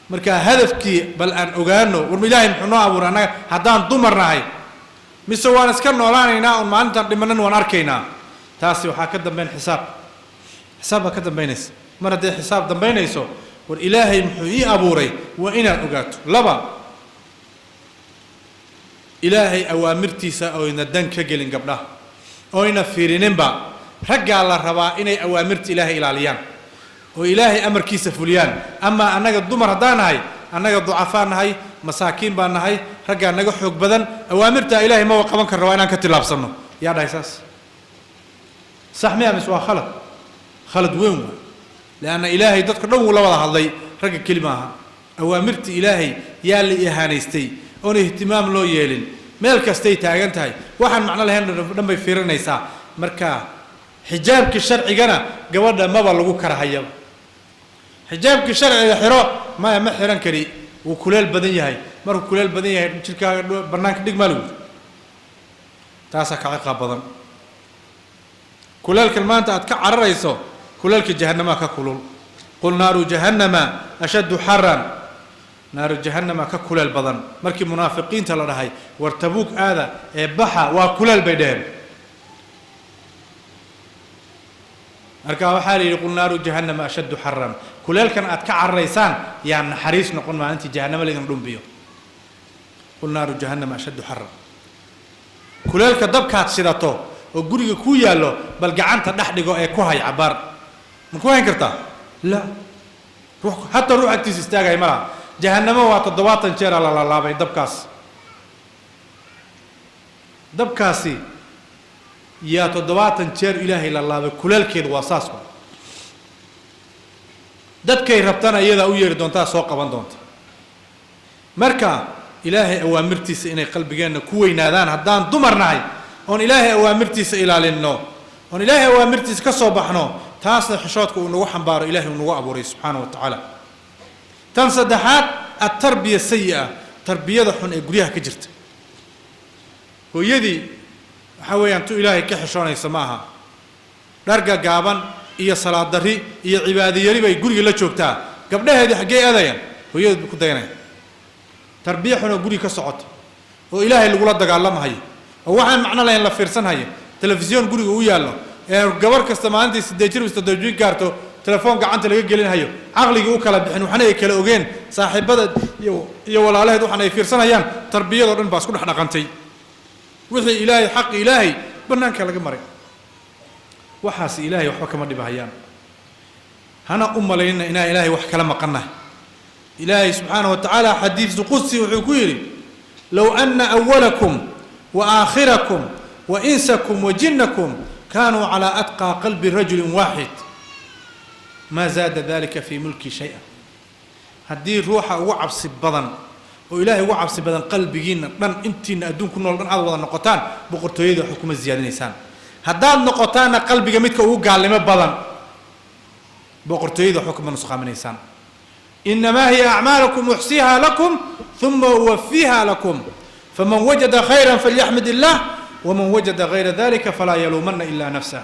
marka hadafkii bal aan ogaano war ilaahay muxuu noo abuuray anaga haddaan dumarnahay mise waan iska noolaanaynaa oo maalintan dhimanan waan arkaynaa taasi waxaa ka dambeyn xisaab baa ka dambeynaysa mar haddii xisaab dambeynayso war ilaahay muxuu ii abuuray waa inaad ogaato laba ilaahay awaamirtiisa oo ina dan ka gelin gabdhaha oo ina fiirininba raggaa la rabaa inay awaamirta ilaahay ilaaliyaan oo ilaahay amarkiisa fuliyaan ama annaga dumar haddaan nahay annaga ducafaan nahay masaakiin baan nahay raggaa naga xoog badan awaamirta ilaahay ma qaban karno waa inaan ka tilaabsanno yaa dhahay saas sax miya mise waa khalad weyn waa leanna ilaahay dadka dhan wuu la wada hadlay ragga keli maaha awaamirta ilaahay yaa la ihaanaystay oon ihtimaam loo yeelin meel kastay taagan tahay waxaan macno lahayn dhan bay fiirinaysaa marka xijaabkii sharcigana gabadha maba lagu kara hayaba xijaabkii sharciga xiro ma xiran kari wuu kuleel badan yahay markuu kuleel badan yahay jirkaaga bannaanka dhig ma lagu taasaa ka ciqaab badan kuleelkan maanta aad ka cararayso kuleelka jahannama ka kulul qul naaru jahannama ashaddu xaran naaru jahannama ka kuleel badan markii munaafiqiinta la dhahay war tabuuk aada ee baxa waa kuleel bay dheheen marka waxaa la yidhi qul naaru jahannama ashaddu xaran kuleelkan aad ka cararaysaan yaa naxariis noqon maalintii jahannama laydin dhumbiyo qul naaru jahannama ashaddu xaran kuleelka dabkaad shidato oo guriga ku yaallo bal gacanta dhex dhigo ee ku hay cabaar ma ku hayn kartaa la hataa ruux agtiisa istaagay malaha jahannama waa 70 jeer la laabay dabkaasi yaa 70 jeer ilaahay la laabay kuleelkeedu waa saas dadkay rabtana iyada u yeeri doontaa soo qaban doonta marka ilaahay awaamirtiisa inay qalbigeena ku weynaadaan haddaan dumarnahay oon ilaahay awaamirtiisa ilaalinno oon ilaahay awaamirtiisa ka soo baxno taasna xishoodka uu nagu xambaaro ilaahay uu nagu abuuray subxaanahu wa tacaala tan saddexaad التربية السيئة تربية حن إجريها كجرت ويدي حوي أنتو إلهي كحشان يسمعها درجة جابن هي صلاة دري هي عبادية ربي يقول لا شوكتها قبل هذه حاجة أذيان ويد بكدينا تربية حن إجري كسعت وإلهي اللي قلت دجال الله هاي وواحد معنا لا يلا فرسان هاي تلفزيون إجري ويا الله جبر كستمان دي سديتير وستدوجي كارتو تلفون قاعد تلاقي جلين هايو عقلي يوكل بحن وحنا يكل أوجين صاحب بدأ يو ولا عليه وحنا يفرسنا أيام تربية ضرن باس كل حنا قنتي وحي إلهي حق إلهي بنانك على جمرة وحاس إلهي وحكم الدب هيان هنا لنا إن إلهي وحكى لما قلنا إلهي سبحانه وتعالى حديث قدسي وحكيري لو أن أولكم وآخركم وإنسكم وجنكم كانوا على أتقى قلب رجل واحد ما زاد ذلك في ملكي شيئا هدي روحه وعبس بدن وإلهي وعبس بدن قلبينا دن انتين ادون كنا دن عاد ودا نقطان بقرتويده حكومه زيادنيسان هدان نقطان قلبيga midka uu gaalnimo badan بقرتويده حكومه نسخامنيسان انما هي اعمالكم احصيها لكم ثم اوفيها لكم فمن وجد خيرا فليحمد الله ومن وجد غير ذلك فلا يلومن الا نفسه